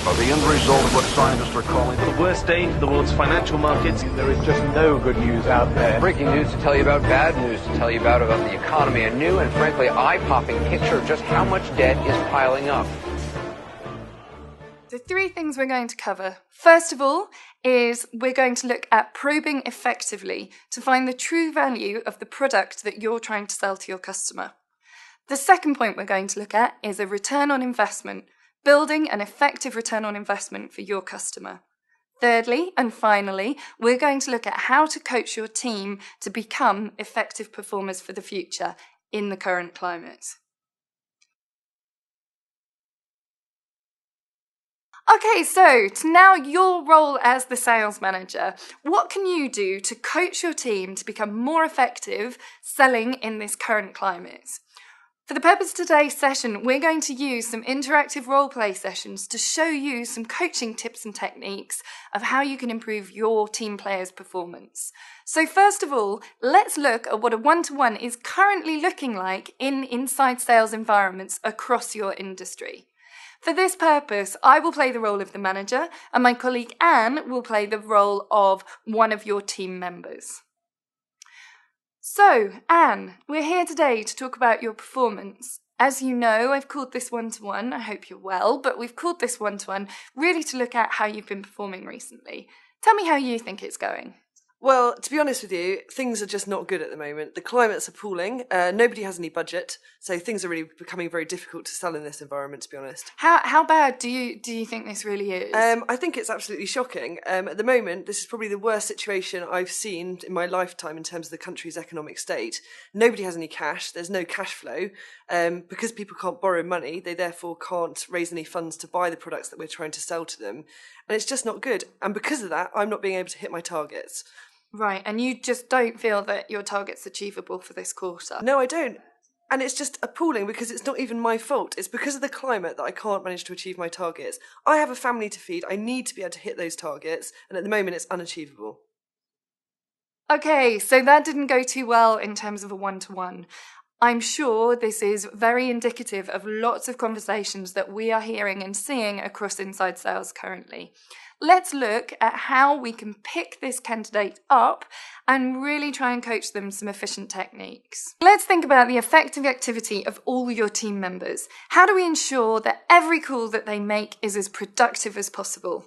are the end result of what scientists are calling The worst stage of the world's financial markets. There is just no good news out there. Breaking news to tell you about bad news to tell you about the economy. A new and frankly eye-popping picture of just how much debt is piling up. The three things we're going to cover. First of all is we're going to look at probing effectively to find the true value of the product that you're trying to sell to your customer. The second point we're going to look at is a return on investment, building an effective return on investment for your customer. Thirdly, and finally, we're going to look at how to coach your team to become effective performers for the future in the current climate. Okay, so now your role as the sales manager. What can you do to coach your team to become more effective selling in this current climate? For the purpose of today's session, we're going to use some interactive role-play sessions to show you some coaching tips and techniques of how you can improve your team players' performance. So first of all, let's look at what a one-to-one is currently looking like in inside sales environments across your industry. For this purpose, I will play the role of the manager, and my colleague Anne will play the role of one of your team members. So, Anne, we're here today to talk about your performance. As you know, I've called this one-to-one, I hope you're well, but we've called this one-to-one really to look at how you've been performing recently. Tell me how you think it's going. Well, to be honest with you, things are just not good at the moment. The climate's appalling. Nobody has any budget, so things are really becoming very difficult to sell in this environment, to be honest. How bad do you think this really is? I think it's absolutely shocking. At the moment, this is probably the worst situation I've seen in my lifetime in terms of the country's economic state. Nobody has any cash. There's no cash flow. Because people can't borrow money, they therefore can't raise any funds to buy the products that we're trying to sell to them. And it's just not good. And because of that, I'm not being able to hit my targets. Right, and you just don't feel that your target's achievable for this quarter? No, I don't. And it's just appalling because it's not even my fault. It's because of the climate that I can't manage to achieve my targets. I have a family to feed. I need to be able to hit those targets. And at the moment, it's unachievable. Okay, so that didn't go too well in terms of a one-to-one. I'm sure this is very indicative of lots of conversations that we are hearing and seeing across inside sales currently. Let's look at how we can pick this candidate up and really try and coach them some efficient techniques. Let's think about the effective activity of all your team members. How do we ensure that every call that they make is as productive as possible?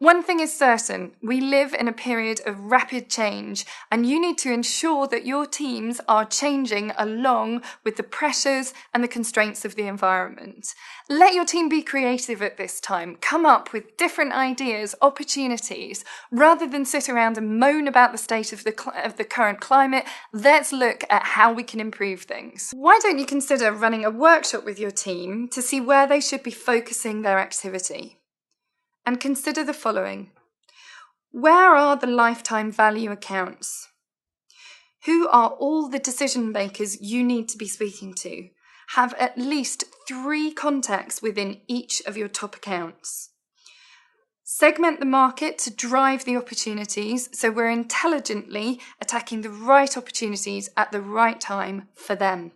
One thing is certain, we live in a period of rapid change, and you need to ensure that your teams are changing along with the pressures and the constraints of the environment. Let your team be creative at this time. Come up with different ideas, opportunities. Rather than sit around and moan about the state of the current climate, let's look at how we can improve things. Why don't you consider running a workshop with your team to see where they should be focusing their activity? And consider the following. Where are the lifetime value accounts? Who are all the decision makers you need to be speaking to? Have at least 3 contacts within each of your top accounts. Segment the market to drive the opportunities so we're intelligently attacking the right opportunities at the right time for them.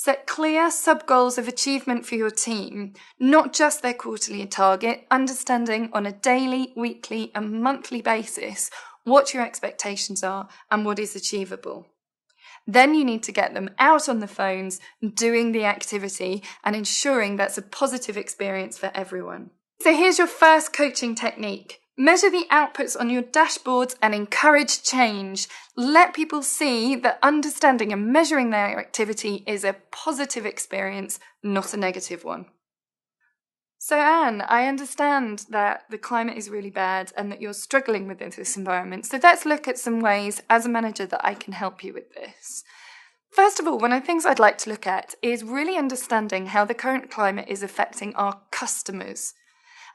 Set clear sub-goals of achievement for your team, not just their quarterly target, understanding on a daily, weekly and monthly basis what your expectations are and what is achievable. Then you need to get them out on the phones, doing the activity and ensuring that's a positive experience for everyone. So here's your first coaching technique. Measure the outputs on your dashboards and encourage change. Let people see that understanding and measuring their activity is a positive experience, not a negative one. So Anne, I understand that the climate is really bad and that you're struggling within this environment. So let's look at some ways as a manager that I can help you with this. First of all, one of the things I'd like to look at is really understanding how the current climate is affecting our customers.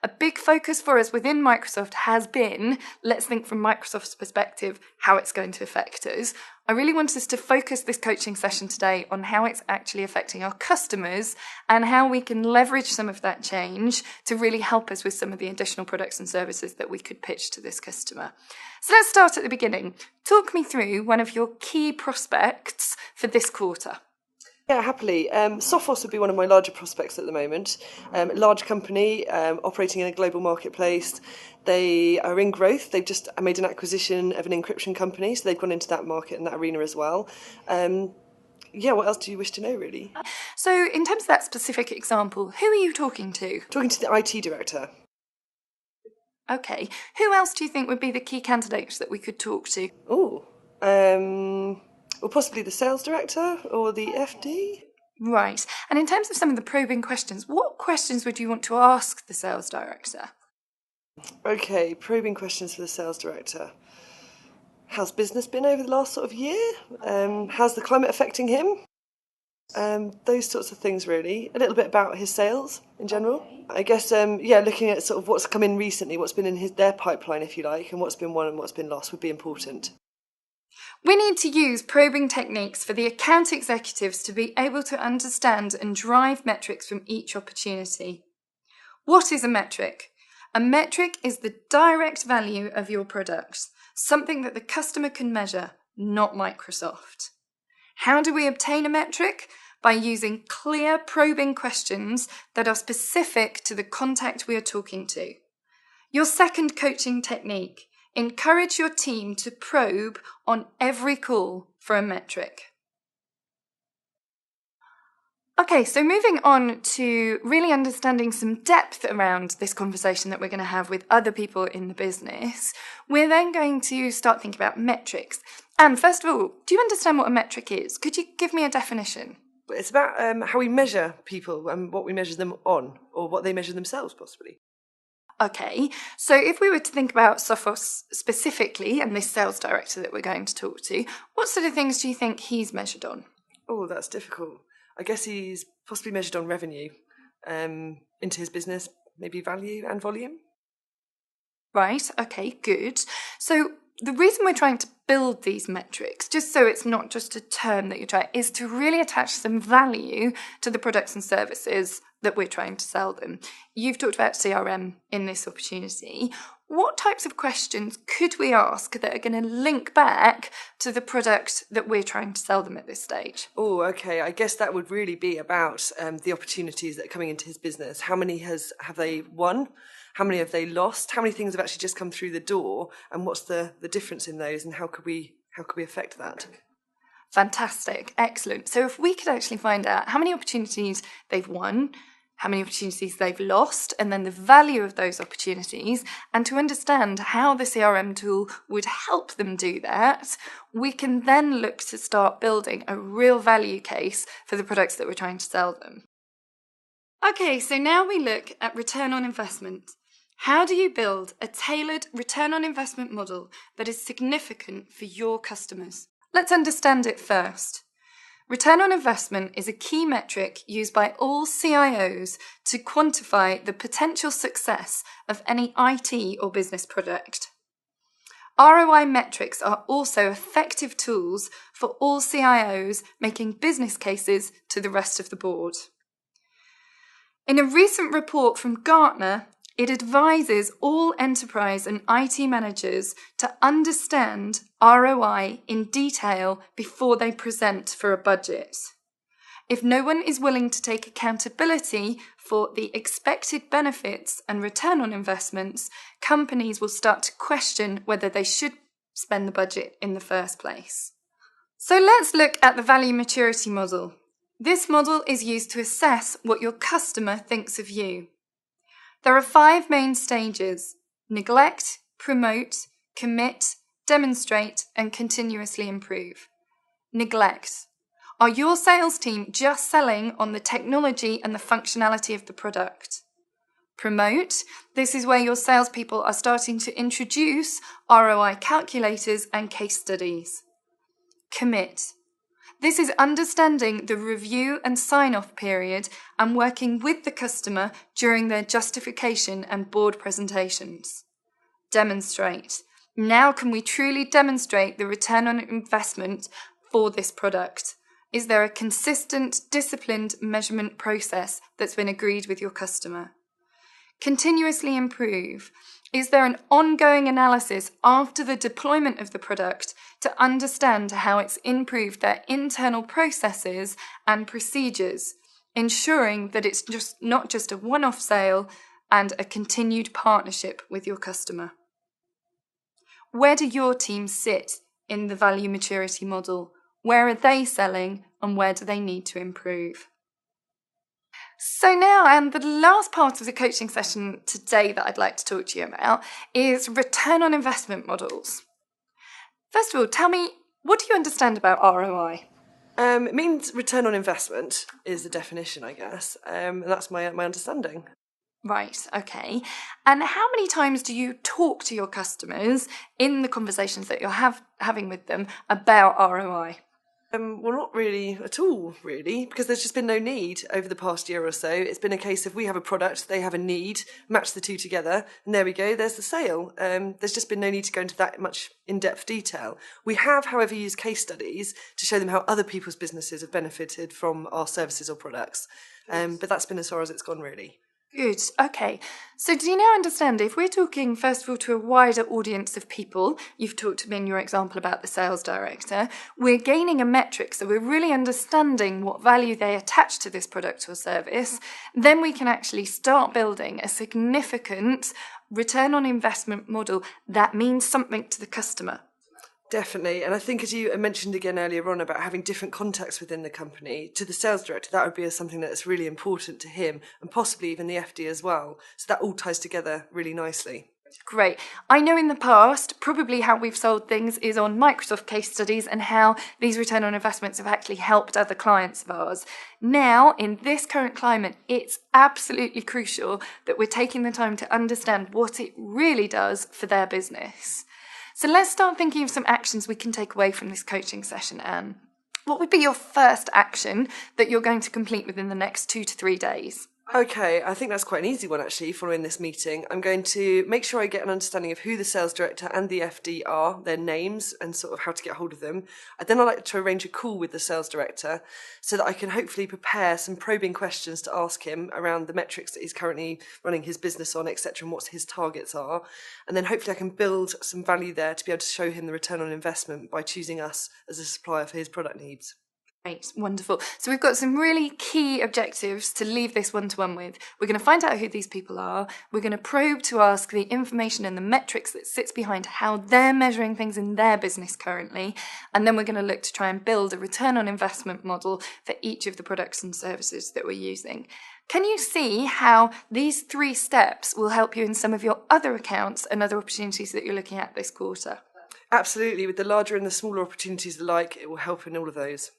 A big focus for us within Microsoft has been, let's think from Microsoft's perspective, how it's going to affect us. I really want us to focus this coaching session today on how it's actually affecting our customers and how we can leverage some of that change to really help us with some of the additional products and services that we could pitch to this customer. So let's start at the beginning. Talk me through one of your key prospects for this quarter. Yeah, happily. Sophos would be one of my larger prospects at the moment. Large company operating in a global marketplace. They are in growth. They've just made an acquisition of an encryption company, so they've gone into that market and that arena as well. What else do you wish to know, really? So, in terms of that specific example, who are you talking to? Talking to the IT director. Okay. Who else do you think would be the key candidates that we could talk to? Or possibly the sales director or the FD. Right. And in terms of some of the probing questions, what questions would you want to ask the sales director? Okay, probing questions for the sales director. How's business been over the last sort of year? How's the climate affecting him? Those sorts of things, really. A little bit about his sales in general. I guess, looking at sort of what's come in recently, what's been in their pipeline, if you like, and what's been won and what's been lost would be important. We need to use probing techniques for the account executives to be able to understand and drive metrics from each opportunity. What is a metric? A metric is the direct value of your products, something that the customer can measure, not Microsoft. How do we obtain a metric? By using clear probing questions that are specific to the contact we are talking to. Your second coaching technique: encourage your team to probe on every call for a metric. Okay, so moving on to really understanding some depth around this conversation that we're going to have with other people in the business, we're then going to start thinking about metrics. And first of all, do you understand what a metric is? Could you give me a definition? It's about how we measure people and what we measure them on, or what they measure themselves, possibly. Okay, so if we were to think about Sophos specifically and this sales director that we're going to talk to, what sort of things do you think he's measured on? Oh, that's difficult. I guess he's possibly measured on revenue into his business, maybe value and volume. Right, okay, good. So the reason we're trying to build these metrics, just so it's not just a term that you try, is to really attach some value to the products and services that we're trying to sell them. You've talked about CRM in this opportunity. What types of questions could we ask that are going to link back to the product that we're trying to sell them at this stage? Oh, okay. I guess that would really be about the opportunities that are coming into his business. How many have they won? How many have they lost? How many things have actually just come through the door? And what's the difference in those? And how could we affect that? Fantastic. Excellent. So if we could actually find out how many opportunities they've won, how many opportunities they've lost, and then the value of those opportunities, and to understand how the CRM tool would help them do that, we can then look to start building a real value case for the products that we're trying to sell them. Okay, so now we look at return on investment. How do you build a tailored return on investment model that is significant for your customers? Let's understand it first. Return on investment is a key metric used by all CIOs to quantify the potential success of any IT or business product. ROI metrics are also effective tools for all CIOs making business cases to the rest of the board. In a recent report from Gartner, it advises all enterprise and IT managers to understand ROI in detail before they present for a budget. If no one is willing to take accountability for the expected benefits and return on investments, companies will start to question whether they should spend the budget in the first place. So let's look at the value maturity model. This model is used to assess what your customer thinks of you. There are 5 main stages: neglect, promote, commit, demonstrate, and continuously improve. Neglect. Are your sales team just selling on the technology and the functionality of the product? Promote. This is where your salespeople are starting to introduce ROI calculators and case studies. Commit. This is understanding the review and sign-off period and working with the customer during their justification and board presentations. Demonstrate. Now can we truly demonstrate the return on investment for this product? Is there a consistent, disciplined measurement process that's been agreed with your customer? Continuously improve. Is there an ongoing analysis after the deployment of the product to understand how it's improved their internal processes and procedures, ensuring that it's not just a one-off sale and a continued partnership with your customer? Where do your teams sit in the value maturity model? Where are they selling and where do they need to improve? So now, and the last part of the coaching session today that I'd like to talk to you about is return on investment models. First of all, tell me, what do you understand about ROI? It means return on investment is the definition, I guess. And that's my understanding. Right, okay. And how many times do you talk to your customers in the conversations that you're having with them about ROI? Well, not really at all, really, because there's just been no need over the past year or so. It's been a case of we have a product, they have a need, match the two together, and there we go, there's the sale. There's just been no need to go into that much in-depth detail. We have, however, used case studies to show them how other people's businesses have benefited from our services or products. But that's been as far as it's gone, really. Good. Okay. So do you now understand, if we're talking, first of all, to a wider audience of people, you've talked to me in your example about the sales director, we're gaining a metric, so we're really understanding what value they attach to this product or service, then we can actually start building a significant return on investment model that means something to the customer. Definitely. And I think, as you mentioned again earlier on about having different contacts within the company, to the sales director, that would be something that's really important to him and possibly even the FD as well. So that all ties together really nicely. Great. I know in the past, probably how we've sold things is on Microsoft case studies and how these return on investments have actually helped other clients of ours. Now, in this current climate, it's absolutely crucial that we're taking the time to understand what it really does for their business. So let's start thinking of some actions we can take away from this coaching session, Anne. What would be your first action that you're going to complete within the next 2 to 3 days? Okay, I think that's quite an easy one actually following this meeting. I'm going to make sure I get an understanding of who the sales director and the FD are, their names and sort of how to get hold of them. Then I'd like to arrange a call with the sales director so that I can hopefully prepare some probing questions to ask him around the metrics that he's currently running his business on, etc., and what his targets are. And then hopefully I can build some value there to be able to show him the return on investment by choosing us as a supplier for his product needs. Great, wonderful. So we've got some really key objectives to leave this one-to-one with. We're going to find out who these people are. We're going to probe to ask the information and the metrics that sits behind how they're measuring things in their business currently. And then we're going to look to try and build a return on investment model for each of the products and services that we're using. Can you see how these 3 steps will help you in some of your other accounts and other opportunities that you're looking at this quarter? Absolutely. With the larger and the smaller opportunities alike, it will help in all of those.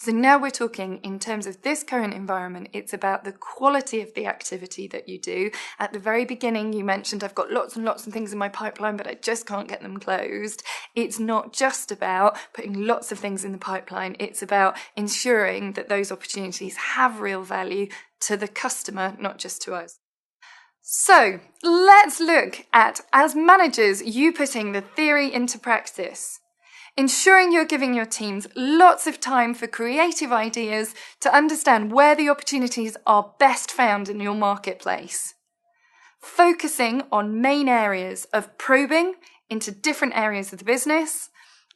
So now we're talking in terms of this current environment, it's about the quality of the activity that you do. At the very beginning, you mentioned I've got lots and lots of things in my pipeline, but I just can't get them closed. It's not just about putting lots of things in the pipeline. It's about ensuring that those opportunities have real value to the customer, not just to us. So let's look at, as managers, you putting the theory into practice. Ensuring you're giving your teams lots of time for creative ideas to understand where the opportunities are best found in your marketplace. Focusing on main areas of probing into different areas of the business,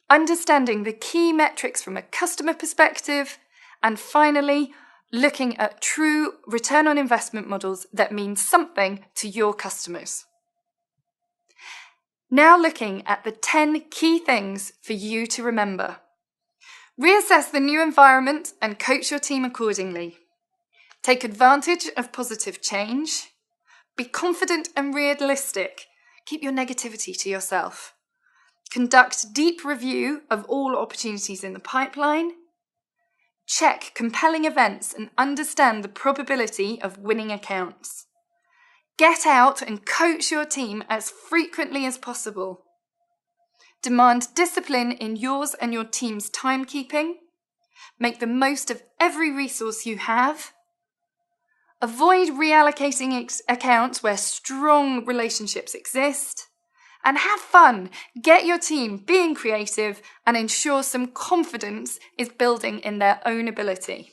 understanding the key metrics from a customer perspective, and finally, looking at true return on investment models that mean something to your customers. Now looking at the 10 key things for you to remember. Reassess the new environment and coach your team accordingly. Take advantage of positive change. Be confident and realistic. Keep your negativity to yourself. Conduct deep review of all opportunities in the pipeline. Check compelling events and understand the probability of winning accounts. Get out and coach your team as frequently as possible. Demand discipline in yours and your team's timekeeping. Make the most of every resource you have. Avoid reallocating accounts where strong relationships exist. And have fun. Get your team being creative and ensure some confidence is building in their own ability.